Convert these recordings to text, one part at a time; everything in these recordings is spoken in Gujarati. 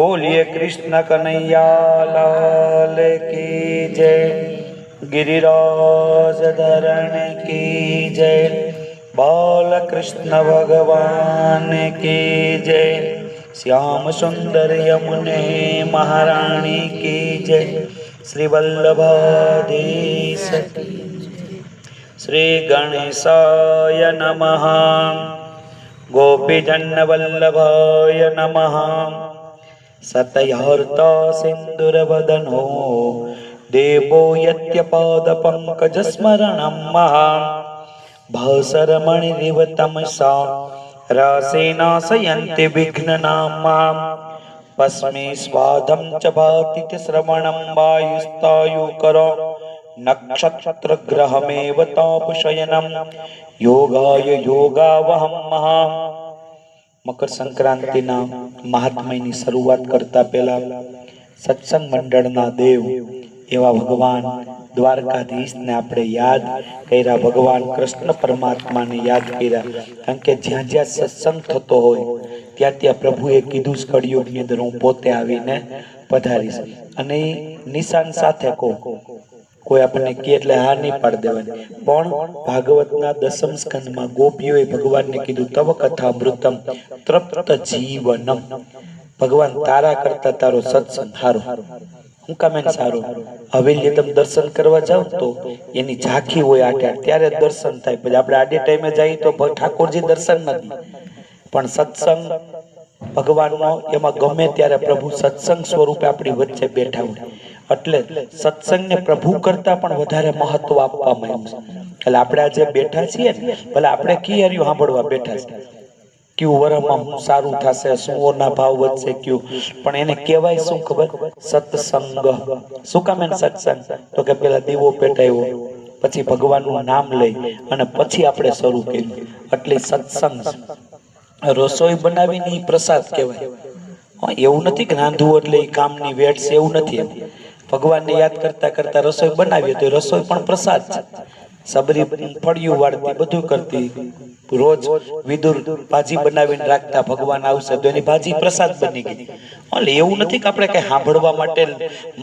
बोलिए कृष्ण कन्हैया लाल की जय। गिरिराज धरण की जय। बाल कृष्ण भगवान की जय। श्याम सुंदर यमुने महारानी की जय। श्री वल्लभाधीश श्री गणेशाय नमः। गोपीजन वल्लभाय नमः। सतयार्ता सिंदूरवदनो देवो यत्यपादपङ्कजस्मरणं महा भासरमणिरिव तमसा रासेनाशयन्ति विघ्ननामां पस्मे स्वादं च भाति श्रवणं वायुस्तायुकरो नक्षत्रग्रहमेव तापशयनं योगाय योगावहं महा। मकर संक्रांतिना महात्म्यની શરૂઆત કરતા પહેલા સત્સંગ મંડળના દેવ એવા ભગવાન દ્વારકાધીશને આપણે યાદ કર્યા, ભગવાન કૃષ્ણ પરમાત્માને યાદ કર્યા, કારણ કે જ્યાં જ્યાં સત્સંગ થતો હોય ત્યાં ત્યાં પ્રભુએ કીધું જ કળિયુગની અંદર હું પોતે આવીને પધારીશ, અને નિશાન સાથે કહું, કોઈ આપણને કે એટલે હા નહીં પાડી દેવાની, પણ ભાગવતના દસમ સ્કંદમાં ગોપીઓએ ભગવાનને કીધું તવ કથા મૃતમ તૃપ્ત જીવનમ, ભગવાન તારા કરતા તારો સત્સંગ સારો. હું કામ એને સારો? હવેલી તમે દર્શન કરવા જાવ તો એની ઝાંખી હોય આઠ ત્યારે દર્શન થાય, પછી આપણે આડે ટાઈમે જઈએ તો ઠાકોરજી દર્શન નથી, પણ સત્સંગ ભગવાનનો એમાં ગમે ત્યારે પ્રભુ સત્સંગ સ્વરૂપે આપણી વચ્ચે બેઠા હોય, એટલે સત્સંગને પ્રભુ કરતા પણ વધારે મહત્વ આપવામાં આવ્યું છે. એટલે આપણે આજે બેઠા છીએ ને, ભલે આપણે કી હર્યું સાંભળવા બેઠા છે, ક્યુ વરમાં હું સારું થશે, સુઓના ભાવ વધશે, ક્યુ, પણ એને કહેવાય શું ખબર? સત્સંગ. શું કામ એને સત્સંગ? તો કે પેલા દીવો પેટાવ્યો, પછી ભગવાનનું નામ લઈ અને પછી આપણે શરૂ કર્યું, એટલે સત્સંગ. રસોઈ બનાવીને એ પ્રસાદ કહેવાય. એવું નથી કે રાંધવું એટલે એ કામની વેટ છે, એવું નથી. ભગવાનને યાદ કરતા કરતા રસોઈ બનાવીએ તો રસોઈ પણ પ્રસાદ છે. સબરી ફળિયું વાળતી, બધું કરતી, રોજ વિદુર ભાજી બનાવીને રાખતા, ભગવાન આવશે તો એની ભાજી પ્રસાદ બની ગઈ. એટલે એવું નથી કે આપણે કઈ સાંભળવા માટે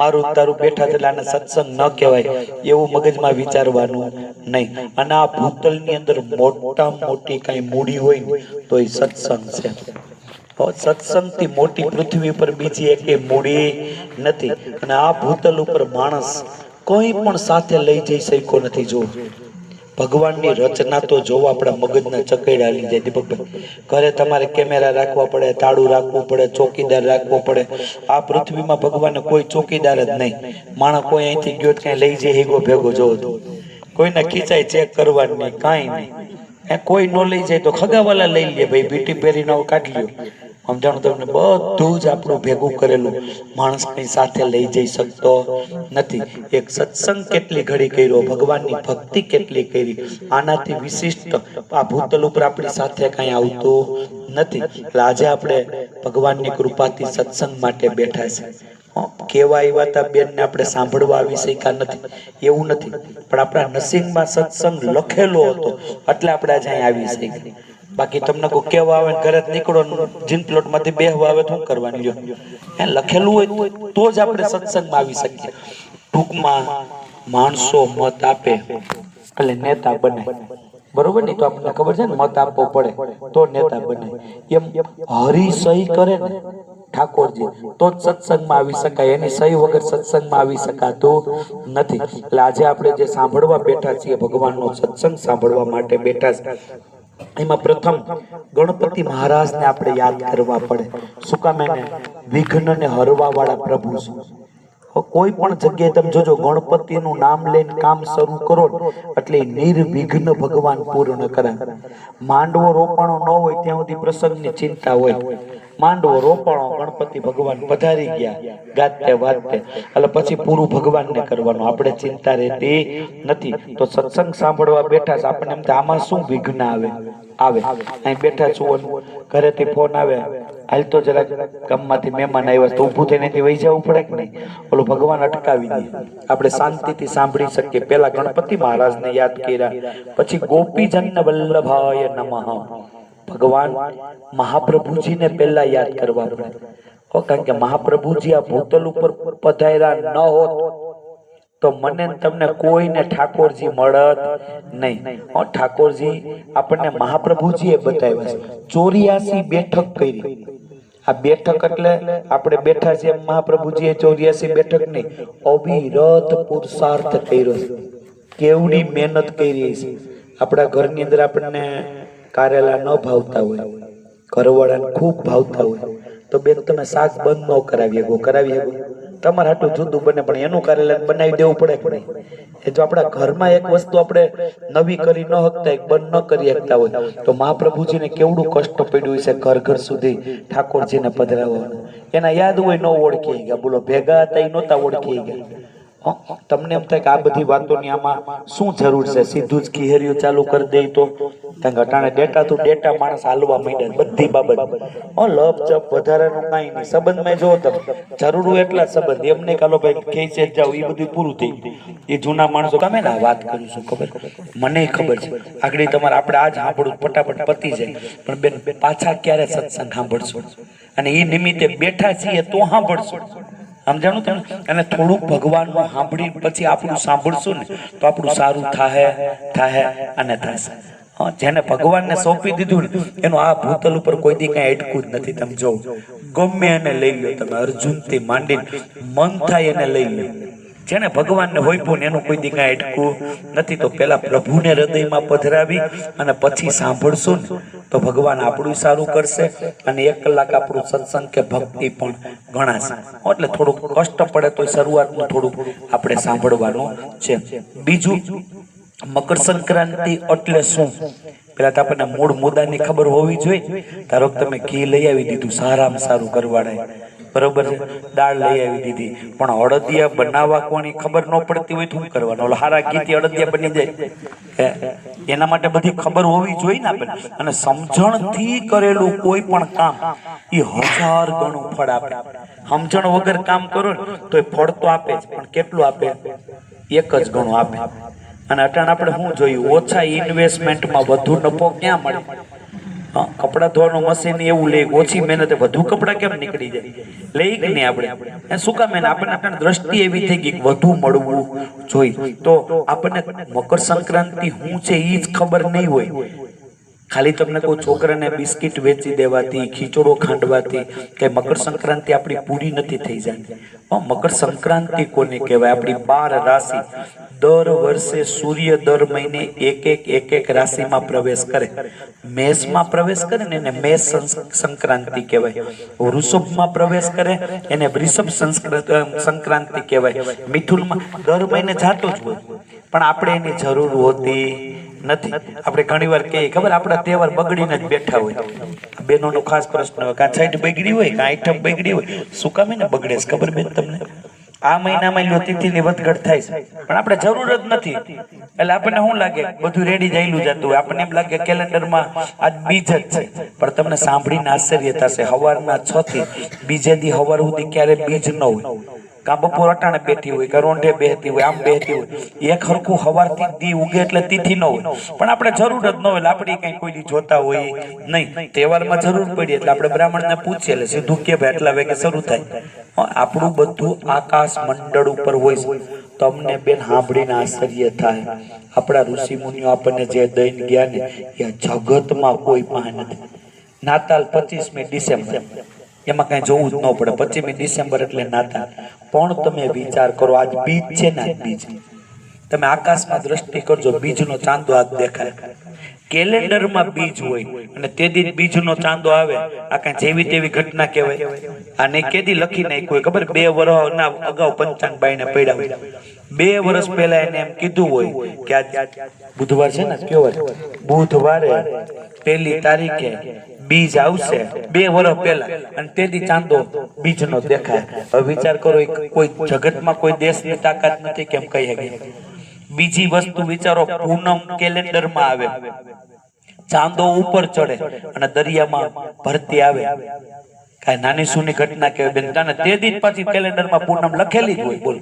મારું તારું બેઠા છે એટલે આને સત્સંગ ન કહેવાય, એવું મગજમાં વિચારવાનું નહીં. અને આ ભૂતલની અંદર મોટા મોટી કઈ મૂડી હોય તો એ સત્સંગ છે. સત્સંગથી મોટી પૃથ્વી પર બીજી એકે મૂડી નથી, અને આ ભૂતલ ઉપર માણસ કોઈ પણ સાથે લઈ જઈ શક્યો નથી. જો ભગવાનની રચના તો જોવો, આપણા મગજના ચકેડા લઈ જાય. દીપકભાઈ, ઘરે તમારે કેમેરા રાખવા પડે, તાળું રાખવું પડે, ચોકીદાર રાખવો પડે. આ પૃથ્વીમાં ભગવાનને કોઈ ચોકીદાર જ નહીં. માણસ કોઈ અહીંથી ગયો કઈ લઈ જાય હીગો ભેગો જોવો તો કોઈને ખીચાય ચેક કરવાની નહીં, કાંઈ નહીં. કોઈ ન લઈ જાય તો ખગાવાલા લઈ લે, ભાઈ બીટી પહેરીને કાઢી લ્યો. સમજાણું તમને? બધું જ આપણું ભેગું કરેલું, માણસ કઈ સાથે લઈ જઈ શકતો નથી. એક સત્સંગ કેટલી ઘડી કર્યો, ભગવાનની ભક્તિ કેટલી કરી, આનાથી વિશિષ્ટ આ ભૂતલ ઉપર આપણી સાથે કઈ આવતું નથી. એટલે આજે આપણે ભગવાનની કૃપાથી સત્સંગ માટે બેઠા છે. કેવા એવા તા બેન ને આપણે સાંભળવા આવી શક્યા નથી, એવું નથી, પણ આપણા નસીબમાં સત્સંગ લખેલો હતો એટલે આપણે આજે અહીં આવી શક્યા. બાકી તમને કોઈ કેવા આવે ઘરે નીકળો, જીન પ્લોટ માંથી બેહવા આવે તો શું કરવાની? જો એ લખેલું હોય તો જ આપણે સત્સંગમાં આવી શકીએ. ટૂંકમાં માણસો મત આપે એટલે નેતા બને, બરોબર ને? તો આપણને ખબર છે ને, મત આપવો પડે તો નેતા બને. એમ હરી સહી કરે ને ઠાકોરજી તો જ સત્સંગમાં આવી શકાય, એની સહી વગર સત્સંગમાં આવી શકાતું નથી. એટલે આજે આપણે જે સાંભળવા બેઠા છીએ, ભગવાનનો સત્સંગ સાંભળવા માટે બેઠા છે, એમાં પ્રથમ ગણપતિ મહારાજને આપણે યાદ કરવા પડે. શું કામ? એને વિઘ્નને હરવા વાળા પ્રભુ છે. કોઈ પણ જગ્યાએ તમે જોજો, ગણપતિનું નામ લઈને કામ શરૂ કરો એટલે નિર્વિઘ્ન ભગવાન પૂર્ણ કરે. માંડવો રોપણો ન હોય ત્યાં સુધી પ્રસંગની ચિંતા હોય, માંડવો રોપણો, ગણપતિ ભગવાન પધારી ગયા ગાતે વાતે, એટલે પછી પૂરું ભગવાનને કરવાનું, આપણે ચિંતા રહેતી નથી. તો સત્સંગ સાંભળવા બેઠા છે, આપણને એમ આમાં શું વિઘ્ન આવે? અહીં બેઠા છું, ઘરેથી ફોન આવે, હાલ તો જરાક ગામમાંથી મહેમાન આવ્યા તો ઊભું થઈને વહી જવું પડે કે નહીં? ઓલો ભગવાન અટકાવી દે, આપણે શાંતિથી સાંભળી શકીએ. પેલા ગણપતિ મહારાજને યાદ કર્યા, પછી ગોપીજન વલ્લભાય નમઃ, ભગવાન મહાપ્રભુજીને પહેલા યાદ કરવા પડે. કારણ કે મહાપ્રભુજી આ ભૂતલ ઉપર પધાર્યા ન હોત તો મને તમને કોઈને ઠાકોરજી મળત નહીં. ઠાકોરજી આપણને મહાપ્રભુજીએ બતાવ્યા છે 84 બેઠક કરી. આ બેઠક એટલે આપણે બેઠા છીએ મહાપ્રભુજીએ 84 બેઠક નહીં, અવિરત પુરુષાર્થ કર્યો છે. કેવડી મહેનત કરી છે. આપણા ઘરની અંદર આપણને કારેલા ન ભાવતા હોય, ઘરવાળાને ખૂબ ભાવતા હોય તો બેન તમે શાક બંધ ન કરાવી શકો, કરાવી શકો? તમારે હાટું જુદું બને પણ એનું કારેલા બનાવી દેવું પડે કે નહીં? એ જો આપણા ઘરમાં એક વસ્તુ આપણે નવી કરી ન શકતા, એક બંધ ન કરી શકતા હોય તો મહાપ્રભુજીને કેવડું કષ્ટ પડ્યું છે ઘર ઘર સુધી ઠાકોરજીને પધરાવવાનું. એના યાદ હોય ન ઓળખી ગયા, બોલો ભેગા હતા એ નહોતા ઓળખી ગયા. તમને એમ થાય કે આ બધી વાતોની આમાં શું જરૂર છે, સીધું જ ખીહેરિયું ચાલુ કરી દે તો? કારણ કે અટાણે ડેટા તો ડેટા માણસ હાલવા માંડ્યા બધી બાબત. લપ ચપ વધારાનું કાંઈ નહીં. સંબંધમાં જો તમે જરૂર હોય એટલા સંબંધ, એમને કાલો ભાઈ ખેંચે જ જાવ, એ બધું પૂરું થઈ ગયું. એ જૂના માણસો તમે ને વાત કરું છું ખબર, મને ખબર છે આગળ તમારે આપણે આજ સાંભળવું ફટાફટ પતી જાય, પણ બેન પાછા ક્યારે સત્સંગ સાંભળશો? અને એ નિમિત્તે બેઠા છીએ તો સાંભળશો, સમજાણું તમે? અને થોડુંક ભગવાનનું સાંભળી પછી આપણું સાંભળશું ને તો આપણું સારું થાહે અને થશે. જેને ભગવાનને સોંપી દીધું ને એનું આ ભૂતલ ઉપર કોઈ દી કઈ અટકું જ નથી. તમે જો ગમે એને લઈ લો, તમે અર્જુનથી માંડીને મન થાય એને લઈ લો. જેને ભગવાનને હોઈપું ને એનું કોઈ દી કઈ અટકું નથી. તો પેલા પ્રભુને હૃદયમાં પધરાવી અને પછી સાંભળશું ને તો ભગવાન આપણું સારું કરશે અને 1 કલાક આપણું સત્સંગ કે ભક્તિ પણ ગણાશે. એટલે થોડુંક કષ્ટ પડે તો શરૂઆતનું થોડુંક આપણે સાંભળવાનું છે. બીજું, મકર સંક્રાંતિ એટલે શું? પેલા તો આપણને મૂળ મુદ્દાની ખબર હોવી જોઈએ. ધારો કે તમે ઘી લઈ આવી દીધું, સારામાં સારું કરવાડે, બરોબર છે, દાળ લઈ આવી દીધી, પણ અડદિયા બનાવવા કોની ખબર ન પડતી હોય તો શું કરવાનું? ઓલા હારા ઘીથી અડદિયા બની જાય, એના માટે બધી ખબર હોવી જોઈએ ને આપણને. અને સમજણથી કરેલું કોઈ પણ કામ એ 1000 ગણું ફળ આપે. સમજણ વગર કામ કરો ને તો એ ફળ તો આપે જ, પણ કેટલું આપે? 1 જ ગણું આપે. અને અટાણ આપણે શું જોયું? ઓછા ઇન્વેસ્ટમેન્ટમાં વધુ નફો ક્યાં મળે? કપડા ધોવાનું મશીન એવું લે, ઓછી મહેનતે વધુ કપડા કેમ નીકળી જાય? લઈ કે નહીં આપણે? શું કામ? આપણને દ્રષ્ટિ એવી થઈ ગઈ વધુ મળવું જોઈએ. તો આપણને મકર સંક્રાંતિ શું છે એ જ ખબર નહીં હોય. ખાલી તમને કોઈ છોકરાને બિસ્કિટ વેચી દેવાથી, ખીચડો ખાંડવાથી કે મકર સંક્રાંતિ આપણી પૂરી નથી થઈ જાય. મકર સંક્રાંતિ કોને કહેવાય? આપણી 12 રાશિ દર વર્ષે સૂર્ય દર મહિને એક રાશિમાં પ્રવેશ કરે. મેષમાં પ્રવેશ કરે ને એને મેષ સંક્રાંતિ કહેવાય. વૃષભમાં પ્રવેશ કરે એને વૃષભ સંક્રાંતિ કહેવાય. મિથુનમાં દર મહિને જાતો જ હોય, પણ આપણે એની જરૂર હોતી નથી. આપણે ઘણી વાર કહીએ ખબર, આપણા તહેવાર બગડીને જ બેઠા હોય. બેનોનો ખાસ પ્રશ્ન હોય, કાં છઠ બગડી હોય, કાં આઈટમ બગડી હોય, શું કામ એને બગડે છે ખબર બેન તમને? આ મહિનામાં તિથિની વધઘટ થાય છે, પણ આપણે જરૂર જ નથી. એટલે આપણને શું લાગે? બધું રેડી જઈલું જતું હોય. આપણને એમ લાગે કેલેન્ડરમાં આજ બીજ જ છે, પણ તમને સાંભળીને આશ્ચર્ય થશે. સવારના 6 થી બીજે દી સવાર સુધી ક્યારે બીજ ન હોય. કાં બપોર અટાણે બેઠી હોય, કાં રોંઢે બેહતી હોય, આમ બેહતી હોય. એક હરખું સવારથી દી ઉગે એટલે તિથિ ન હોય, પણ આપણે જરૂર જ ન હોય. આપણે કઈ કોઈ દી જોતા હોય નહીં. તહેવારમાં જરૂર પડી એટલે આપણે બ્રાહ્મણને પૂછીએ એટલે સીધું કે ભાઈ એટલા વાગે શરૂ થાય. આપણું બધું આકાશ મંડળ ઉપર હોય. તમને બેન સાંભળીને આશ્ચર્ય થાય. આપણા ઋષિ મુનિઓ આપણને જે દઈને ગયા ને એ જગતમાં કોઈ પાસે નથી. નાતાલ 25મી ડિસેમ્બર, એમાં કઈ જોવું જ ન પડે. 25મી ડિસેમ્બર એટલે નાતાલ. પણ તમે વિચાર કરો, આજ બીજ છે ને, આજ બીજ. તમે આકાશમાં દ્રષ્ટિ કરજો, બીજનો ચાંદો આજ દેખાય. કેલેન્ડરમાં બીજ હોય અને તે દી બીજનો ચાંદો આવે. આ કઈ જેવી તેવી ઘટના કહેવાય? આને કેદી લખી નાખ્યું હોય ખબર? 2 વર્ષના અગાઉ પંચાંગ બાઈને પડ્યા હોય. 2 વર્ષ પહેલા એને એમ કીધું હોય કે આજ બુધવાર છે ને, કયો વાર? બુધવારે 1લી તારીખે બીજ આવશે. 2 વર્ષ પહેલા, અને તેથી ચાંદો બીજનો દેખાય. હવે વિચાર કરો, કોઈ જગતમાં કોઈ દેશની તાકાત નથી કેમ કહી શકે? બીજી વસ્તુ વિચારો, પૂનમ કેલેન્ડરમાં આવે, ચાંદો ઉપર ચડે અને દરિયામાં ભરતી આવે. કાંઈ નાની સૂની ઘટના કહેવાય બેન. તને તે દી જ પાછી કેલેન્ડરમાં પૂનમ લખેલી જ હોય, બોલ.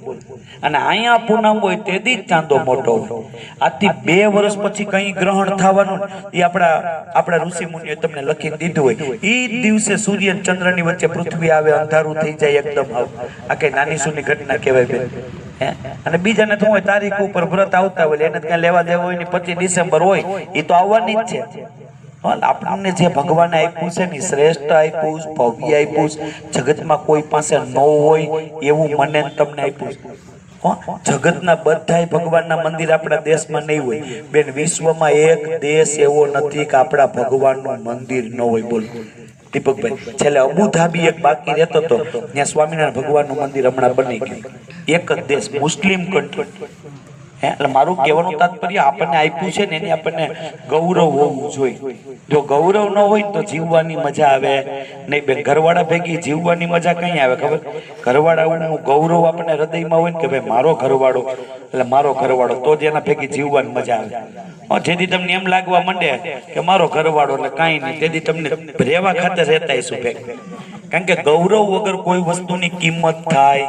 અને અહીંયા પૂનમ હોય તે દી જ ચાંદો મોટો હોય. આજથી 2 વર્ષ પછી કઈ ગ્રહણ થવાનું એ આપણા ઋષિ મુનિએ તમને લખી દીધું હોય. એ દિવસે સૂર્ય અને ચંદ્રની વચ્ચે પૃથ્વી આવે, અંધારું થઈ જાય એકદમ. આ કઈ નાની સૂની ઘટના કહેવાય બેન. અને બીજાને તો હોય તારીખ ઉપર વ્રત આવતા હોય, એને ક્યાં લેવા દેવા હોય ને 25 ડિસેમ્બર હોય, એ તો આવવાની જ છે. આપણને જે ભગવાને આપ્યું છે ને શ્રેષ્ઠ આપ્યું, ભવ્ય આપ્યું, જગતમાં કોઈ પાસે ન હોય એવું મને તમને આપ્યું છે. જગતના બધાય ભગવાનના મંદિર આપણા દેશમાં નહીં હોય બેન. વિશ્વમાં એક દેશ એવો નથી કે આપણા ભગવાનનું મંદિર ન હોય, બોલ દીપકભાઈ. છેલ્લે અબુધાબી એક બાકી રહેતો હતો, ત્યાં સ્વામિનારાયણ ભગવાનનું મંદિર હમણાં બની ગયું. એક જ દેશ, મુસ્લિમ કન્ટ્રી. એટલે મારું કહેવાનું તાત્પર્ય આપણને આપ્યું છે ને એની આપણને ગૌરવ હોવું જોઈએ. જો ગૌરવ ન હોય તો જીવવાની મજા આવે નહીં બેન. ઘરવાળા ભેગી જીવવાની મજા કઈ આવે ખબર? ઘરવાળાનું ગૌરવ આપણને હૃદયમાં હોય ને કે ભાઈ મારો ઘરવાળો એટલે મારો ઘરવાળો, તો જ એના ભેગી જીવવાની મજા આવે. જેથી તમને એમ લાગવા માંડે કે મારો ઘરવાળો એટલે કાંઈ નહીં, તેથી તમને રહેવા ખાતર રહેતા શું ભેગ. કારણ કે ગૌરવ વગર કોઈ વસ્તુની કિંમત થાય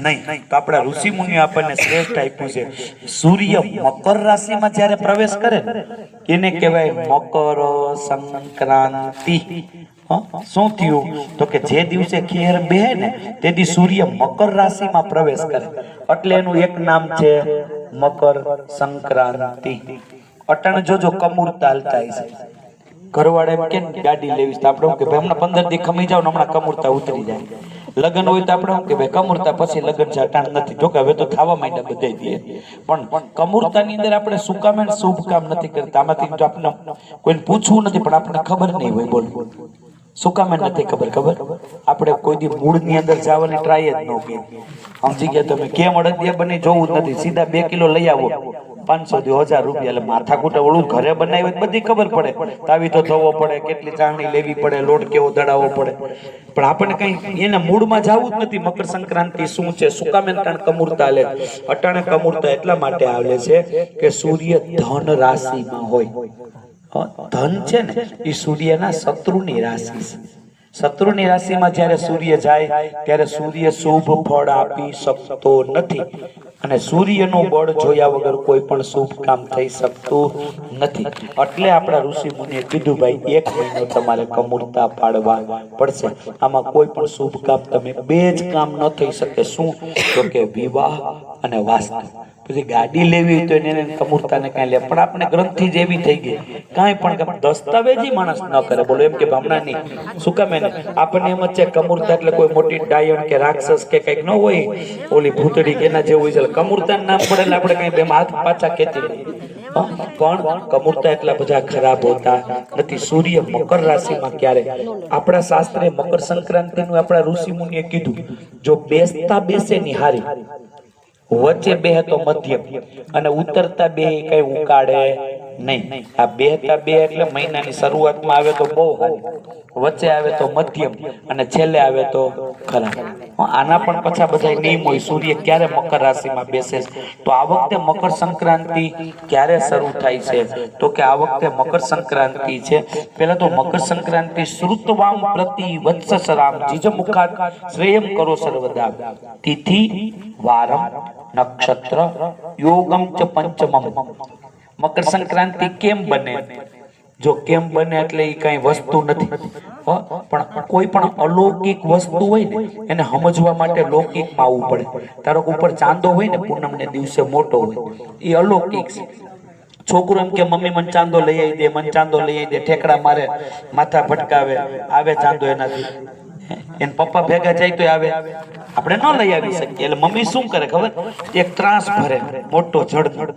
નહીં. તો આપણા ઋષિ મુનિઓ આપણને શ્રેષ્ઠ આપ્યું છે. સૂર્ય મકર રાશિમાં જ્યારે પ્રવેશ કરે એને કહેવાય મકર સંક્રાંતિ. શું થયું તો કે જે દિવસે ખેર બેહે ને તે દી સૂર્ય મકર રાશિમાં પ્રવેશ કરે, એટલે એનું એક નામ છે મકર સંક્રાંતિ. અટાણે જોજો કમુરતા હાલતા છે. ઘરવાળા એમ કે ગાડી લેવી તો આપણે કે ભાઈ હમણાં 15 દી ખમી જાવ ને હમણાં કમુરતા ઉતરી જાય. લગ્ન હોય તો આપણે કે ભાઈ કમુરતા પછી લગ્ન છે, અટાણ નથી. જોકે હવે તો થવા માંડ્યા બધા દે, પણ કમુરતાની અંદર આપણે શું કામ શુભ કામ નથી કરતા. આમાંથી આપણે કોઈને પૂછવું નથી, પણ આપણને ખબર નહીં હોય. બોલ શું કામ નથી ખબર? આપણે કોઈ દી મૂળની અંદર જવાની ટ્રાય જ ન કરી. સમજી ગયા તમે? કેમ અડદિયા બની જોવું જ નથી, સીધા 2 કિલો લઈ આવો, 500 થી 1000 રૂપિયા. એટલે માથાકૂટ ઓળું ઘરે બનાવી બધી ખબર પડે. તાવી તો થવો પડે, કેટલી ચાળણી લેવી પડે, લોટ કેવો દડાવવો પડે. પણ આપણને કઈ એના મૂળમાં જવું જ નથી. મકર સંક્રાંતિ શું છે, શું કામ એને કમુરતા લે? અટાણે કમુરતા એટલા માટે આવે છે કે સૂર્ય ધન રાશિમાં હોય. ધન છે ને એ સૂર્યના શત્રુની રાશિ છે. શત્રુની રાશિમાં જ્યારે સૂર્ય જાય ત્યારે સૂર્ય શુભ ફળ આપી શકતો નથી. અને સૂર્યનું બળ જોયા વગર કોઈ પણ શુભ કામ થઈ શકતું નથી. એટલે આપણા ઋષિ મુનિએ કીધું ભાઈ 1 મહિનો તમારે કમુરતા પાડવા પડશે. આમાં કોઈ પણ શુભ કામ તમે 2 જ કામ ન થઈ શકે. શું તો કે વિવાહ અને વાસ્તુ. પછી ગાડી લેવી હોય તો એને કમુરતાને કાંઈ લે, પણ આપણે ગ્રંથિ જેવી થઈ ગઈ, કાંઈ પણ દસ્તાવેજી માણસ ન કરે. બોલો એમ કે હમણાં નહીં શું કામ એને આપણને એમ જ છે કમુરતા એટલે કોઈ મોટી ડાયણ કે રાક્ષસ કે કંઈક ન હોય, ઓલી ભૂતડી કે એના જેવું હોય. કમુરતા નામ પડે એટલે આપણે કઈ 2 હાથ પાછા ખેંચી લઈએ. પણ કમુરતા એટલા બધા ખરાબ હોતા નથી. સૂર્ય મકર રાશિમાં ક્યારે? આપણા શાસ્ત્રે મકર સંક્રાંતિનું આપણા ઋષિ મુનિએ કીધું, જો બેસતા બેસે નિહારી, વચ્ચે બેહે તો મધ્યમ, અને ઉતરતા બે કઈ ઉકાળે નહીં. આ બેહતા બે એટલે મહિનાની શરૂઆતમાં આવે તો બહુ સારી, વચ્ચે આવે તો મધ્યમ, અને છેલ્લે આવે તો ખરાબ. આના પણ પાછા બધા નિયમ હોય. સૂર્ય ક્યારે મકર રાશિમાં બેસે તો આ વખતે મકર સંક્રાંતિ ક્યારે શરૂ થાય છે તો કે આ વખતે મકર સંક્રાંતિ છે. પહેલા તો મકર સંક્રાંતિ શ્રુતવામ પ્રતિ વત્સરામ જીજમુખાત શ્રેયમ કરો સર્વદા તિથિ વારમ નક્ષત્ર યોગમ ચ પંચમમ. મકર સંક્રાંતિ કેમ બને? જો કેમ બને એટલે એ કઈ વસ્તુ નથી, પણ કોઈ પણ અલૌકિક વસ્તુ હોય ને એને સમજવા માટે લૌકિકમાં આવવું પડે. તારો ઉપર ચાંદો હોય ને પૂનમ ને દિવસે મોટો હોય, એ અલૌકિક છે. છોકરો એમ કે મમ્મી મને ચાંદો લઈ આવી દે, મને ચાંદો લઈ આવી દે, ઠેકડા મારે, માથા ભટકાવે, આવે ચાંદો એનાથી. એને પપ્પા ભેગા જાય તો આવે, આપણે ન લઈ આવી શકીએ. એટલે મમ્મી શું કરે ખબર? એક ત્રાસ ભરે મોટો જડ,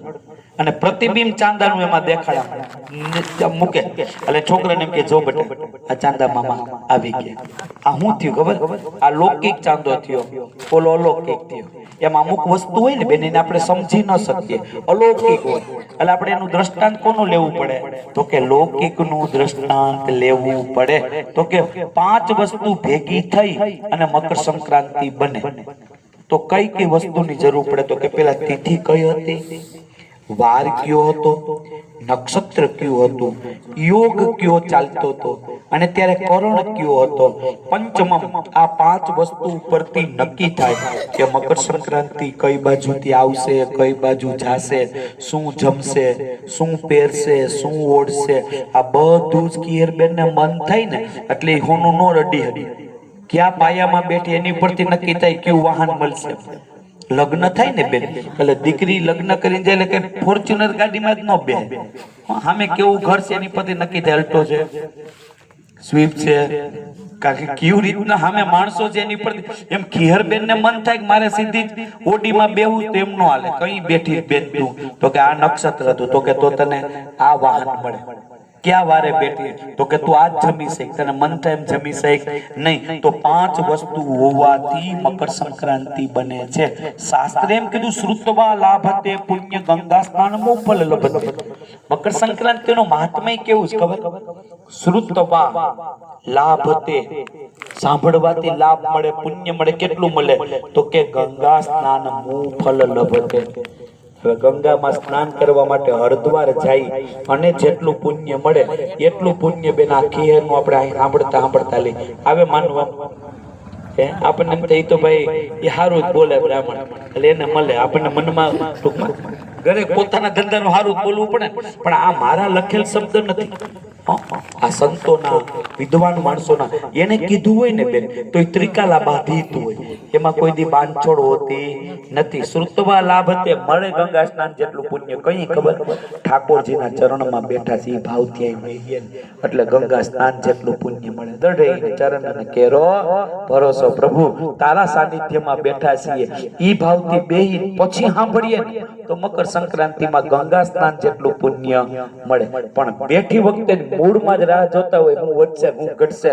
અને પ્રતિબિંબ ચાંદાનું એમાં દેખાડા મૂકે. એટલે છોકરાને એમ કે જો બેટા આ ચાંદા મામા આવી ગયા. આ શું થયું ખબર? આ લૌકિક ચાંદો થયો, ઓલો અલૌકિક થયો. એમાં અમુક વસ્તુ હોય ને બેન એને આપણે સમજી ન શકીએ, અલૌકિક હોય. એટલે આપણે એનું દ્રષ્ટાંત કોનું લેવું પડે તો કે લૌકિકનું દ્રષ્ટાંત લેવું પડે. તો કે 5 વસ્તુ ભેગી થઈ અને મકર સંક્રાંતિ બને. તો કઈ કઈ વસ્તુની જરૂર પડે તો કે પેલા તિથિ કઈ હતી, વાર કયો હતો, નક્ષત્ર કયો હતું, યોગ કયો ચાલતો હતો અને ત્યારે કરણ કયો હતો, પંચમમ આ 5 વસ્તુ ઉપરથી નક્કી થાય કે મકર સંક્રાંતિ કઈ બાજુથી આવશે, કઈ બાજુ જાશે, શું જમશે, શું પહેરશે, શું ઓઢશે, આ બધું જ કિયરબેન ને મન થાય ને એટલે હોનું નો રડી હડી ક્યાં પાયામાં બેઠી એની પરથી નક્કી થાય કયું વાહન મળશે. લગ્ન થાય ને બેન એટલે દીકરી લગ્ન કરીને જાય એટલે કે ફોર્ચ્યુનર ગાડીમાં જ ન બેસે, સામે કેવું ઘર છે એની પરથી નક્કી થાય. અલ્ટો છે, સ્વિફ્ટ છે, કારણ કે કેવી રીતના સામે માણસો છે એની પરથી એમ ખીહરબેન ને મન થાય કે મારે સીધી ઓડીમાં બેહું તો એમ નો હાલે. કઈ બેઠી બેન તું? તો કે આ નક્ષત્ર હતું. તો કે તો તને આ વાહન મળે. ક્યાં વારે બેઠી? તો કે તું આજ જમી શક, તને મન થાય એમ જમી શક નહીં. તો 5 વસ્તુ હોવાથી મકર સંક્રાંતિ બને છે. શાસ્ત્રે એમ કીધું શ્રુતવા લાભતે પુણ્ય ગંગા સ્નાન મોફલ લભતે. મકર સંક્રાંતિનો મહાત્મય કેવું છે ખબર? શ્રુતવા લાભતે સાંભળવાથી લાભ મળે, પુણ્ય મળે. કેટલું મળે? તો કે ગંગા સ્નાન મોફલ લભતે. હવે ગંગામાં સ્નાન કરવા માટે હરદ્વાર જાય અને જેટલું પુણ્ય મળે એટલું પુણ્ય બેન આ ખીહેરનું આપણે સાંભળતા સાંભળતા લઈ આવે માનવા. આપણને એમ થાય તો ભાઈ એ સારું જ બોલે બ્રાહ્મણ એટલે એને મળે. આપણને મનમાં ટૂંકમાં ઘરે પોતાના ધંધાનું સારું જ બોલવું પડે, પણ આ મારા લખેલ શબ્દ નથી, આ સંતોના વિદ્વાન માણસોના. એને કીધું હોય ને બેન તો એ ત્રિકાલા બાંધીતું હોય, એમાં કોઈ દી બાંધછોડ હોતી નથી. શ્રુતવા લાભતે મળે ગંગા સ્નાન જેટલું પુણ્ય. કઈ ખબર? ઠાકોરજીના ચરણમાં બેઠા છે એ ભાવથી આવી એટલે ગંગા સ્નાન જેટલું પુણ્ય મળે. દઢઈને ચરણ કેરો ભરોસો પ્રભુ તારા સાનિધ્યમાં બેઠા છીએ ઈ ભાવથી બેહી પછી સાંભળીએ ને તો મકર સંક્રાંતિમાં ગંગા સ્નાન જેટલું પુણ્ય મળે. પણ બેઠી વખતે મૂળમાં જ રાહ જોતા હોય હું વધશે હું ઘટશે,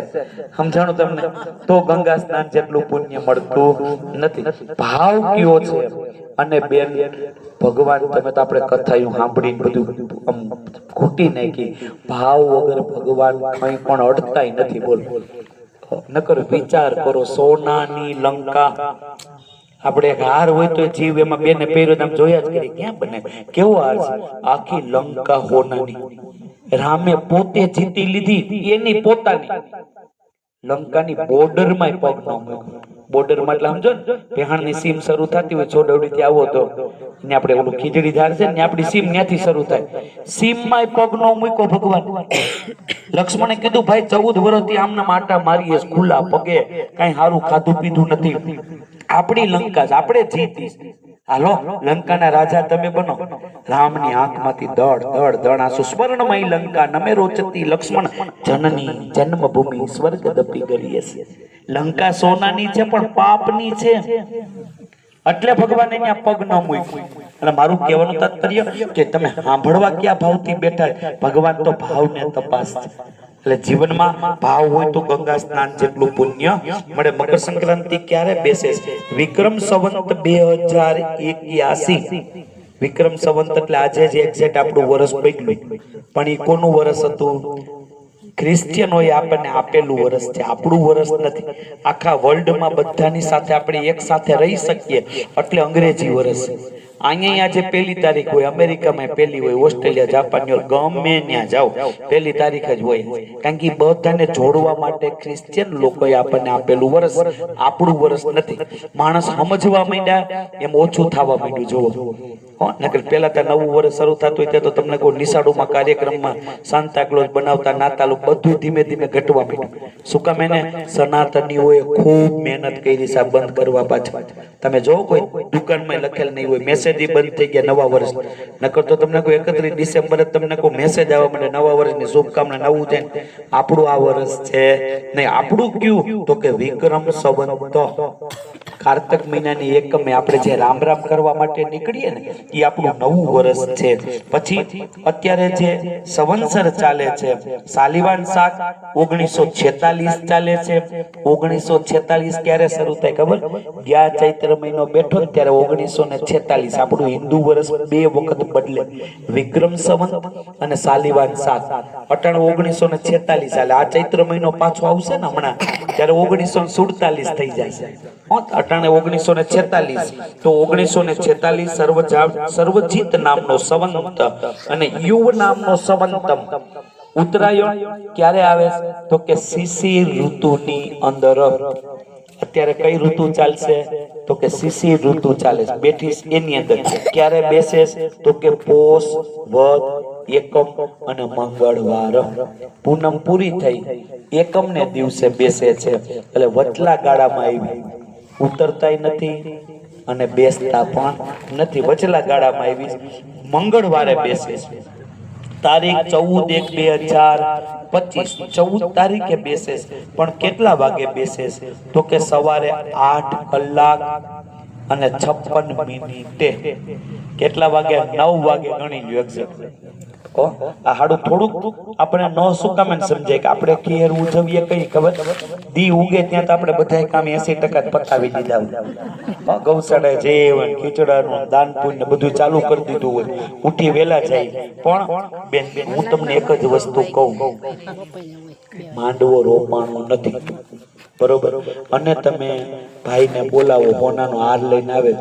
સમજાણું તમને? તો ગંગા સ્નાન જેટલું પુણ્ય મળતું નથી. ભાવ કયો છે? અને બેન ભગવાન તમે તો આપણે કથાયું સાંભળીને બધું ખૂટી નાખી. ભાવ વગર ભગવાન કંઈ પણ અડતાય નથી. બોલ નકર વિચાર કરો, સોનાની લંકા. આપણે એક હાર હોય તો જીવ એમાં બેને પહેર્યો તમે જોયા જ કરી ક્યાં બને કેવો હાર છે? આખી લંકા હોનાની. રામે પોતે જીતી લીધી એની પોતાની લંકાની બોર્ડરમાં પગ ન મૂક્યો. બોર્ડરમાં એટલે સમજો ને પેહાણની સીમ શરૂ થતી હોય છોડવડીથી આવો તો ને આપણે ઓલું ખીજડી ધાર છે ને આપણી સીમ ત્યાંથી શરૂ થાય. સીમમાં પગ ન મૂક્યો ભગવાન. લક્ષ્મણે કીધું ભાઈ 14 વર્ષથી આમના માટા મારીએ ખુલ્લા પગે, કઈ સારું ખાધું પીધું નથી. આપણી લંકા આપણે જીતી. હાલો લંકાના રાજા તમે બનો. રામની આંખમાંથી દળ દળ દળ આંસુ. સ્વર્ણમય લંકા નમે રોચતી લક્ષ્મણ જનની જન્મભૂમિ સ્વર્ગદપી ગરીયસે. લંકા સોનાની છે પણ પાપની છે એટલે ભગવાન અહીંયા પગ ન મૂક્યો. અને મારું કહેવાનું તાત્પર્ય કે તમે સાંભળવા ક્યાં ભાવથી બેઠા? ભગવાન તો ભાવને તપાસ છે. એટલે જીવનમાં ભાવ હોય તો ગંગા સ્નાન જેટલું પુણ્ય મળે. મકર સંક્રાંતિ ક્યારે બેસે? વિક્રમ સંવંત 2081. વિક્રમ સંવંત એટલે આજે જે એક્ઝેક્ટ આપણું વર્ષ બદલ્યું, પણ એ કોનું વર્ષ હતું? ક્રિશ્ચિયનોએ આપણને આપેલું વર્ષ છે, આપણું વર્ષ નથી. આખા વર્લ્ડમાં બધાની સાથે આપણે એક સાથે રહી શકીએ એટલે અંગ્રેજી વર્ષ. અહીંયા આજે 1 તારીખ હોય, અમેરિકામાં 1 હોય, ઓસ્ટ્રેલિયા જાપાન ગમે ત્યાં જાઓ 1 તારીખ જ હોય. કારણ કે બધાને જોડવા માટે ક્રિશ્ચિયન લોકોએ આપણને આપેલું વર્ષ, આપણું વર્ષ નથી. માણસ સમજવા માંડ્યા એમ ઓછું થવા માંડ્યું. જોવો નકર પેલા તો નવું વર્ષ શરૂ થતું હોય તો તમને કોઈ નિશાળોમાં કાર્યક્રમમાં સાન્તા ક્લોઝ બનાવતા નાતાલું બધું ધીમે ધીમે ઘટવા માંડ્યું. શું કામ? એને સનાતનીઓએ ખૂબ મહેનત કરી છે બંધ કરવા પાછળ. તમે જો કોઈ દુકાનમાં લખેલ નહીં હોય મેસેજ બંધ થઈ ગયા નવા વર્ષ. નકર તો તમને કોઈ 31 ડિસેમ્બર તમને કોઈ મેસેજ આવવા માંડે નવા વર્ષની શુભકામના, નવું છે. આપણું આ વર્ષ છે નહીં. આપણું કયું? તો કે વિક્રમ સંવંત. કાર્તક મહિનાની એકમે આપણે જે રામ રામ કરવા માટે નીકળીએ ને એ આપણું નવું વર્ષ છે. પછી અત્યારે જે સંવત્સર ચાલે છે સાલિવાન શાક 1946 ચાલે છે. 1946 ક્યારે શરૂ થાય ખબર? ગયા ચૈત્ર મહિનો બેઠો ને ત્યારે 1946 આપણું હિન્દુ વર્ષ 2 વખત બદલે. વિક્રમ સંવંત અને સાલિવાન શાક. અટાણું 1946 ચાલે. આ ચૈત્ર મહિનો પાછો આવશે ને હમણાં ત્યારે 1947 થઈ જાય. અટાણે 1946 તો 1946 સર્વજીત નામનો સંવંત અને યુવ નામનો સંવંતમ ઉત્તરાયણ ક્યારે આવે તો કે શિશિર ઋતુની અંદર અત્યારે કઈ ઋતુ ચાલશે તો કે શિશિર ઋતુ ચાલે છે બેઠી એની અંદર ક્યારે બેસે તો કે પોષ વદ એકમ અને મંગળવાર પૂનમ પૂરી થઈ એકમ ને દિવસે બેસે છે એટલે વચલા ગાળામાં આવી ઉતરતાય નથી અને બેસતા પણ નથી વચલા ગાળામાં આવી મંગળવારે બેસે છે તારીખ 14/1/2025 14 તારીખે બેસે પણ કેટલા વાગે બેસે તો કે સવારે 8 કલાક અને 56 મિનિટે કેટલા વાગે 9 વાગે ગણી લ્યો એક્ઝેક્ટ આ હાડું થોડુંક આપણે ન સુકામે સમજાય કે આપણે ખેર ઉજવીએ કઈ ખબર દી ઉગે ત્યાં તો આપણે બધા કામ 80% પતાવી દીધા ગૌશાળા જેવન ખીચડાનું દાન પુણ્ય બધું ચાલુ કરી દીધું હોય ઉઠી વેલા જાય પણ બેન હું તમને એક જ વસ્તુ કહું માંડવો રોપાણો નથી બરોબર અને તમે ભાઈને બોલાવો હોનાનો હાર લઈને આવે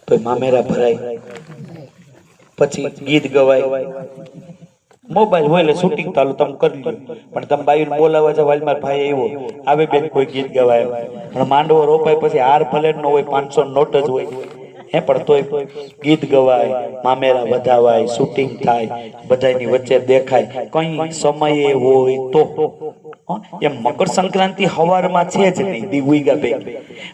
તો મામેરા ભરાય પછી ગીત ગવાય મોબાઈલ હોય એટલે શૂટિંગ ચાલુ તમે કરી લો પણ તમે બાયુને બોલાવવા જાવ મારા ભાઈ આવ્યો આવે બેન કોઈ ગીત ગવાય પણ માંડવો રોપાય પછી હાર ભલે નો હોય 500 નોટ જ હોય હે પણ તોય ગીત ગવાય મામેરા વધાવાય શૂટિંગ થાય બધાની વચ્ચે દેખાય કઈ સમયે હોય તો એમ મકર સંક્રાંતિ હવારમાં છે જ નહીં દી ઉઈગા બે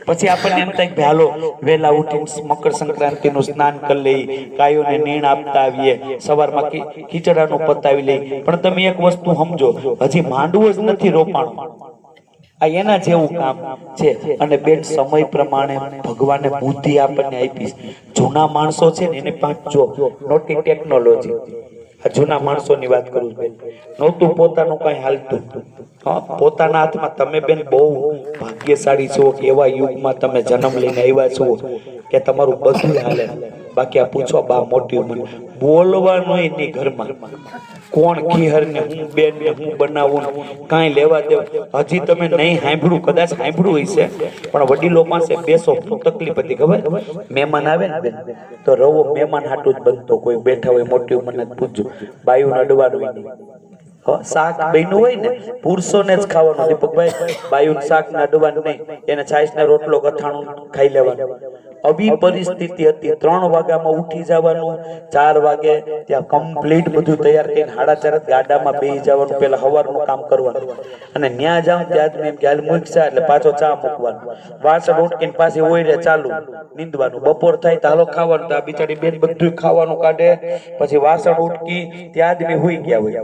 પછી આપણને એમ થાય કે હાલો વેલા ઉઠીને મકર સંક્રાંતિનું સ્નાન કરી લઈ ગાયોને નીણ આપતા આવીએ સવારમાં ખીચડાનું પતાવી લઈ પણ તમે એક વસ્તુ સમજો હજી માંડવો જ નથી રોપાણો આ એના જેવું કામ છે અને બેન સમય પ્રમાણે ભગવાને બુદ્ધિ આપણને આપી જૂના માણસો છે ને એને પાંચ જો નોટી ટેકનોલોજી આ જૂના માણસોની વાત કરું બેન નહોતું પોતાનું કઈ હાલતું પોતાના હાથમાં તમે બેન બહુ ભાગ્યશાળી છો કે એવા યુગમાં તમે જન્મ લઈને આવ્યા છો કે તમારું બધું હાલે બાકી આ પૂછો બા મોટી ઉંમર બોલવાનું એની ઘરમાં કોણ ખીહર ને હું બેન ને હું બનાવું કાંઈ લેવા દેવ હજી તમે નહીં સાંભળ્યું કદાચ સાંભળ્યું હશે પણ વડીલો પાસે બેસો શું તકલીફ હતી ખબર મહેમાન આવે ને બેન તો રવો મહેમાન હાટું જ બનતો કોઈ બેઠા હોય મોટી ઉંમરના પૂછજો બાયું અડવાનું નહીં શાક બન્યું હોય ને પુરુષોને જ ખાવાનું દીપકભાઈ બાયું શાક ને અડવાનું નહીં એને છાશ ને રોટલો કથાણું ખાઈ લેવાનું આવી પરિસ્થિતિ હતી 3 વાગ્યામાં ઉઠી જવાનું 4 વાગે ત્યાં કમ્પ્લીટ બધું તૈયાર કરીને 4:30 ગાડામાં બેસી જવાનું પેલા સવારનું કામ કરવાનું અને ન્યા જાવ ત્યાં એમ કે હાલ મૂકશા એટલે પાછો ચા મૂકવાનું વાસણ ઉટકીને પાછી ઓઈરે ચાલુ નીંદવાનું બપોર થાય તો હાલો ખાવાનું તો આ બિચારી બેન બધું ખાવાનું કાઢે પછી વાસણ ઉટકી ત્યાં જ બી હુઈ ગયા હોય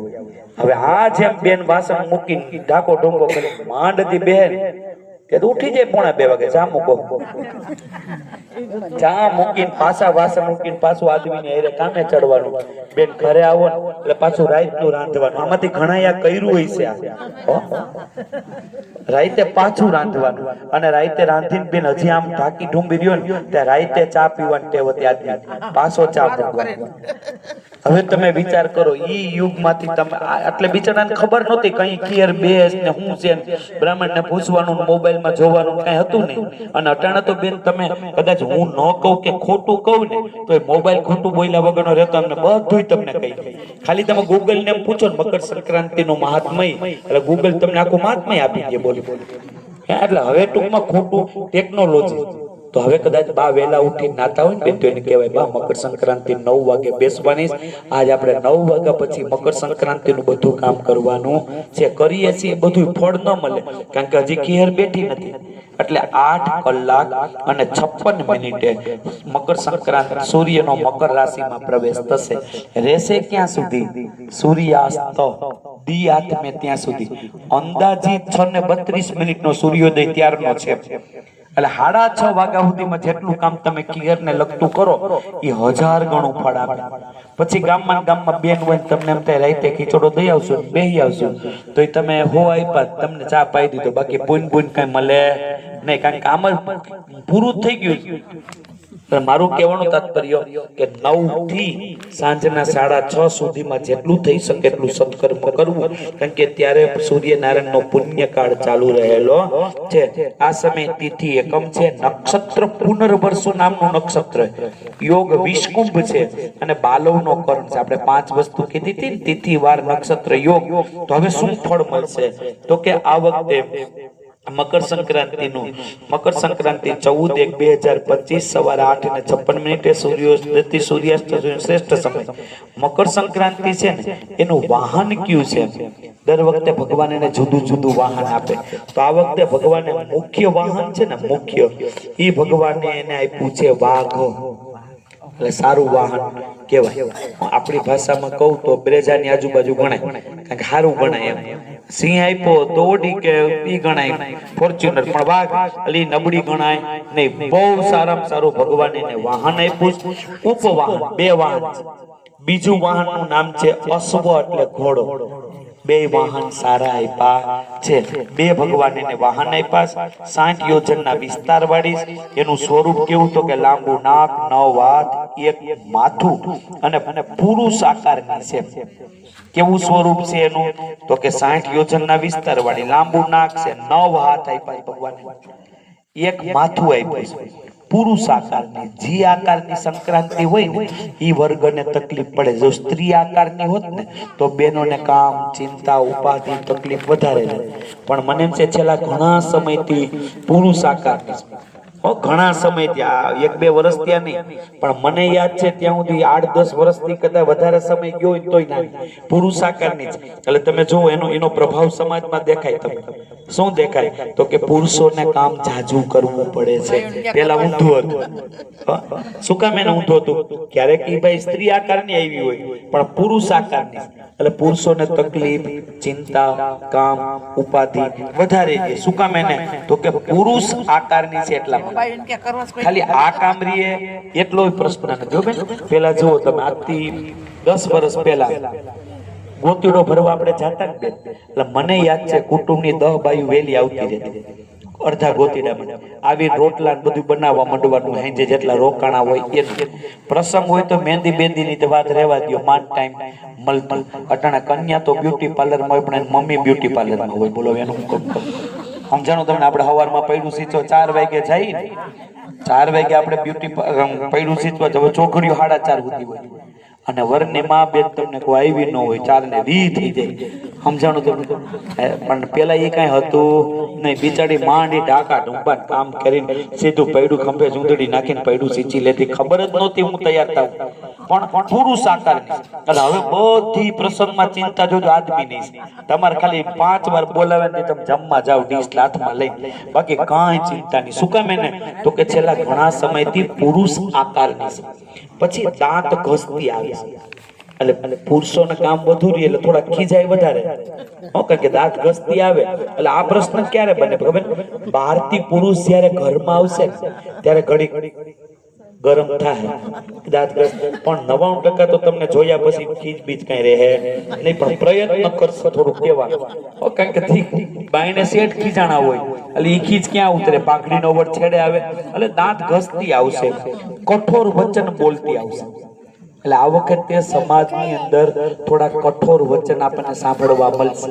હવે આ જેમ બેન વાસણ મૂકીને ઢાકો ઢોંગો કરી માંડતી બેન કે ઉઠી જાય 1:45 વાગે ચા મૂકો ચા મૂકીને પાછા વાસણ મૂકીને પાછું આદમીને હારે કામે ચડવાનું બેન ઘરે આવો ને એટલે પાછું રાતનું રાંધવાનું આમાંથી ઘણા આ કર્યું હોય છે રાતે પાછું રાંધવાનું અને રાતે રાંધીને બેન હજી આમ ઢાકી ઢૂંબી રહ્યો ને ત્યાં રાતે ચા પીવાની ટેવ હતી આદમી પાછો ચા મૂકવાનો હવે તમે વિચાર કરો ઈ યુગમાંથી તમે એટલે બિચારાને ખબર નહોતી કઈ ક્લિયર બેસ ને હું છે બ્રાહ્મણને પૂછવાનું મોબાઈલમાં જોવાનું કઈ હતું નહીં અને અટાણે તો બેન તમે કદાચ હું ન કહું કે ખોટું કહું ને તો એ મોબાઈલ ખોટું બોલ્યા વગરનો રહેતો અમને બધું તમને કહી ખાલી તમે ગૂગલ ને પૂછો ને મકર સંક્રાંતિનું મહાત્મય એટલે ગૂગલ તમને આખું મહાત્મય આપી દે બોલી એટલે હવે ટૂંકમાં ખોટું ટેકનોલોજી તો હવે કદાચ બા વેલા ઉઠી નાતા હોય ને તો એને કહેવાય બા મકર સંક્રાંતિ 9 વાગે બેસવાની આજ આપણે 9 વાગ્યા પછી મકર સંક્રાંતિનું બધું કામ કરવાનું છે કરીએ છીએ બધું ફળ ન મળે કારણ કે હજી ખીહર બેઠી નથી એટલે 8 કલાક અને 56 મિનિટે મકર સંક્રાંતિ સૂર્યનો મકર રાશિમાં પ્રવેશ થશે રહેશે ક્યાં સુધી સૂર્યાસ્ત દી આત્મે ત્યાં સુધી અંદાજિત 6:32 મિનિટનો સૂર્યોદય ત્યારનો છે એટલે 6:30 વાગ્યા સુધીમાં જેટલું કામ તમે ક્લિયર ને લગતું કરો એ 1000 ગણું ફળ આપે પછી ગામમાં બેન હોય તમને એમ થાય રાતે ખીચડો દઈ આવશો બેહી આવશો તો એ તમે હો આપ્યા તમને ચા પાઈ દીધો બાકી પૂન કઈ મળે નહીં કારણ કે આમ પૂરું થઈ ગયું મારું કહેવાનું તાત્પર્ય કે 9 થી સાંજના 6:30 સુધીમાં જેટલું થઈ શકે એટલું સત્કર્મ કરવું, કારણ કે ત્યારે સૂર્યનારાયણનો પુણ્યકાળ ચાલુ રહેલો છે. આ સમય તિથિ એકમ છે, નક્ષત્ર પુનર્વસુ નામનું નક્ષત્ર, યોગ વિષકુંભ છે અને બાલવનો કર્ણ છે. આપણે 5 વસ્તુ કીધી હતી, તિથિ, વાર, નક્ષત્ર, યોગ. તો હવે શું ફળ મળશે? તો કે આ વખતે મકર સંક્રાંતિ 14/1/2025 સવારે 8:56 સૂર્યાસ્ત શ્રેષ્ઠ સમય. મકર સંક્રાંતિ છે ને, એનું વાહન કયું છે? દર વખતે ભગવાન એને જુદું જુદું વાહન આપે. તો આ વખતે ભગવાને મુખ્ય વાહન છે ને, મુખ્ય એ ભગવાને એને આપ્યું છે વાઘ. એટલે સારું વાહન કહેવાય. આપણી ભાષામાં કહું તો બ્રેજાની આજુબાજુ ગણાય, કારણ કે સારું ગણાય એમ. સિંહ આપ્યો તો ઓડી કે ઈ ગણાય, ફોર્ચ્યુનર. પણ વાઘ એટલે નબળી ગણાય નહીં. બહુ સારામાં સારું ભગવાને એને વાહન આપ્યું, ઉપવાહન. 2 વાહન. બીજું વાહનનું નામ છે અશ્વ એટલે ઘોડો. 2 વાહન સારા આપ્યા છે. 2 ભગવાન એને વાહન આપ્યા. 60 યોજનના વિસ્તાર વાળી. એનું સ્વરૂપ કેવું? તો કે લાંબુ નાક, 9 હાથ, 1 માથું અને પુરુષ આકારની છે. કેવું સ્વરૂપ છે એનું? તો કે 60 યોજનના વિસ્તાર વાળી, લાંબુ નાક છે, 9 હાથ આપ્યા ભગવાન, 1 માથું આપ્યું છે, પુરુષ આકારની. જી આકારની સંક્રાંતિ હોય ને એ વર્ગને તકલીફ પડે. જો સ્ત્રી આકારની હોત ને તો બેનોને કામ, ચિંતા, ઉપાધિ, તકલીફ વધારે રહે. પણ મને એમ છે છેલ્લા ઘણા સમયથી પુરુષ આકારની, ઘણા સમયથી, આ 1-2 વર્ષ ત્યાં નહીં, પણ મને યાદ છે ત્યાં સુધી 8-10 વર્ષથી કદાચ વધારે સમય ગયો હોય તોય ના, પુરુષ આકારની જ. એટલે તમે જુઓ એનો પ્રભાવ સમાજમાં દેખાય. તમે શું દેખાય? તો કે પુરુષોને કામ જાજુ કરવું પડે છે. પેલા ઊંધું હતું. શું કામ એને ઊંધું હતું? ક્યારેક ઈ ભાઈ સ્ત્રી આકારની આવી હોય પણ પુરુષ આકારની, એટલે પુરુષોને તકલીફ, ચિંતા, કામ, ઉપાધિ વધારે છે. શું કામ એને? તો કે પુરુષ આકારની છે એટલા. ખાલી આ કામ રીએ એટલો પ્રશ્ન નથી. બેન પેલા જુઓ તમે, આજથી 10 વર્ષ પહેલા ગોતીડો ભરવા આપણે જાતા ને બેન, એટલે મને યાદ છે કુટુંબની 10 બાયું વેલી આવતી રહેતી. અડધા ગોતીડામાં આવી રોટલા બધું બનાવવા માંડવાનું. હાંજે જેટલા રોકાણા હોય એ પ્રસંગ હોય તો મહેંદી બેંદીની તો વાત રહેવા દો, માન ટાઈમ મળતું. અટાણા કન્યા તો બ્યુટી પાર્લરમાં હોય પણ મમ્મી બ્યુટી પાર્લરમાં હોય. બોલો એનું સમજાણું તમને? આપણે સવારમાં પૈડું સીચો 4 વાગે જાય ને, 4 વાગે આપણે બ્યુટી પૈડું સીચવા જવો, છોકરીઓ 4:30 સુધી હોય અને વરની માં બેન તમને કોઈ આવી ન હોય, 4:20 થઈ જાય. સમજાણું તમને? પણ પેલા એ કઈ હતું નહીં. બિચારી માંડી ઢાકા ઢુંબા કામ કરીને સીધું પૈડું ખંભે ચૂંદડી નાખીને પૈડું સીંચી લેતી. ખબર જ નહોતી હું તૈયાર થાવ. પણ પુરુષ આકારની. એટલે હવે બધી પ્રસંગમાં ચિંતા જોજો આદમી નહીં. તમારે ખાલી 5 વાર બોલાવે ને તમે જમવા જાવ ડીશ હાથમાં લઈને, બાકી કાંઈ ચિંતા નહીં. શું કામ એને? તો કે છેલ્લા ઘણા સમયથી પુરુષ આકારની છે. પછી દાંત ઘસતી આવે છે. એટલે પુરુષોને કામ વધુ રહે એટલે થોડા ખીજાય વધારે. કારણ કે દાંત ઘસતી આવે એટલે આ પ્રશ્ન ક્યારે બને ખબર? બહારથી પુરુષ જ્યારે ઘરમાં આવશે ત્યારે ઘડી ગરમ થાય દાંત ઘસ. પણ 99% તો તમને જોયા પછી ખીજ બીજ કઈ રહે નહીં, પણ પ્રયત્ન કરશે થોડું કહેવાનું. કારણ કે બાઈને શેઠ ખીજાણા હોય એટલે એ ખીજ ક્યાં ઉતરે? પાઘડીનો વડ છેડે આવે. એટલે દાંત ઘસતી આવશે, કઠોર વચન બોલતી આવશે. એટલે આ વખતે સમાજની અંદર થોડા કઠોર વચન આપણને સાંભળવા મળશે,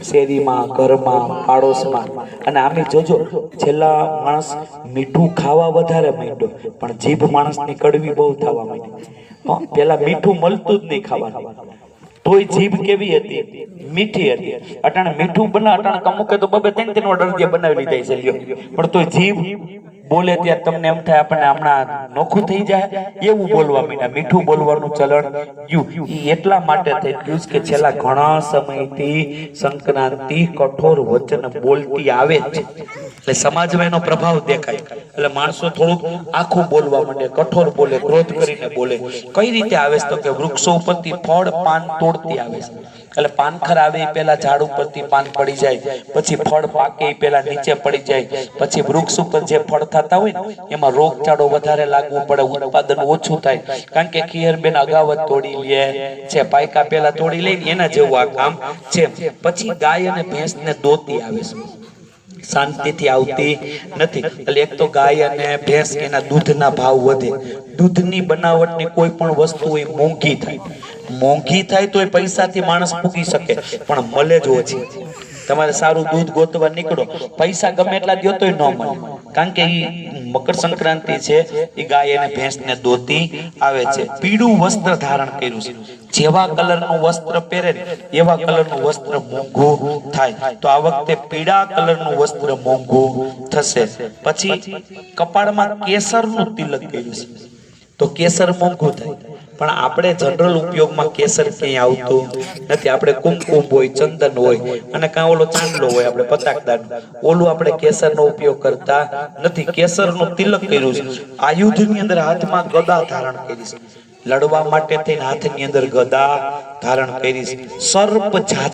શેરીમાં, ઘરમાં, પાડોશમાં. અને આમે જોજો છેલ્લા માણસ મીઠું ખાવા વધારે માંડ્યો, પણ જીભ માણસની કડવી બહુ થવા માંડી. પેલા મીઠું મળતું જ નહીં ખાવાનું, તોય જીભ કેવી હતી? મીઠી હતી. અટાણે મીઠું અટાણે અમુકે તો 2-3 ઓર્ડર બનાવી લીધા છે, પણ તોય જીભ બોલે ત્યારે તમને એમ થાય આપણને હમણાં નોખું થઈ જાય એવું બોલવા માંડ્યા. મીઠું બોલવાનું ચલણ એટલા માટે થઈ ગયું કે છેલ્લા ઘણા સમયથી સંક્રાંતિ કઠોર વચન બોલતી આવે છે. એટલે સમાજમાં એનો પ્રભાવ દેખાય. એટલે માણસો થોડુંક આખું બોલવા માંડે, કઠોર બોલે, ક્રોધ કરીને બોલે. કઈ રીતે આવે છે? તો કે વૃક્ષો ઉપરથી ફળ પાન તોડતી આવે છે. એટલે પાનખર આવે એ પેલા ઝાડ ઉપરથી પાન પડી જાય, પછી ફળ પાકે એ પેલા નીચે પડી જાય, પછી વૃક્ષ ઉપર જે ફળ થતા હોય ને એમાં રોગચાળો વધારે લાગવું પડે, ઉત્પાદન ઓછું થાય. કારણ કે ખીયરબેન અગાઉ જ તોડી લે છે, પાયકા પેલા તોડી લઈને એના જેવું આ કામ છે. પછી ગાય અને ભેંસને દોતી આવે છે. શાંતિથી આવતી નથી. એટલે એક તો ગાય અને ભેંસ એના દૂધના ભાવ વધે. દૂધની બનાવટની કોઈ પણ વસ્તુ એ મોંઘી થાય તો એ પૈસાથી માણસ પૂગી શકે, પણ મળે જ ઓછી. તમારે સારું દૂધ ગોતવા નીકળો, પૈસા ગમે એટલા દ્યો તોય ન મળે, કારણ કે ઈ મકર સંક્રાંતિ છે એ ગાય અને ભેંસને દોતી આવે છે. પીળું વસ્ત્ર ધારણ કર્યું છે, જેવા કલરનું વસ્ત્ર પહેરે એવા કલરનું વસ્ત્ર મોંઘું થાય. તો આ વખતે પીળા કલરનું વસ્ત્ર મોંઘું થશે. પછી કપાળમાં કેસરનું તિલક કર્યું છે, તો કેસર મોંઘું થાય. પણ આપણે જનરલ ઉપયોગમાં કેસર ક્યાંય આવતું નથી. આપણે કુમકુમ હોય, ચંદન હોય, અને કાં ઓલો ચાંદલો હોય આપણે પતાકદાર, ઓલું આપણે કેસરનો ઉપયોગ કરતા નથી. કેસરનું તિલક કર્યું છે. આયુધની અંદર હાથમાં ગદા ધારણ કરી છે, લડવા માટે થઈને હાથની અંદર ગદા ધારણ કરી છે. સર્પ